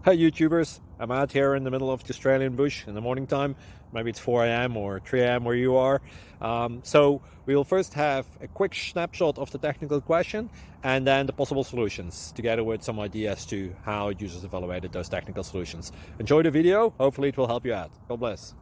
Hi YouTubers, I'm out here in the middle of the Australian bush in the morning time. Maybe it's 4 a.m. or 3 a.m. where you are. So we'll first have a quick snapshot of the technical question and then the possible solutions, together with some ideas to how users evaluated those technical solutions. Enjoy the video, hopefully it will help you out. God bless.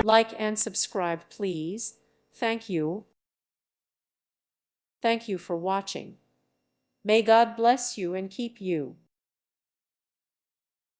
Like and subscribe, please. Thank you. Thank you for watching. May God bless you and keep you.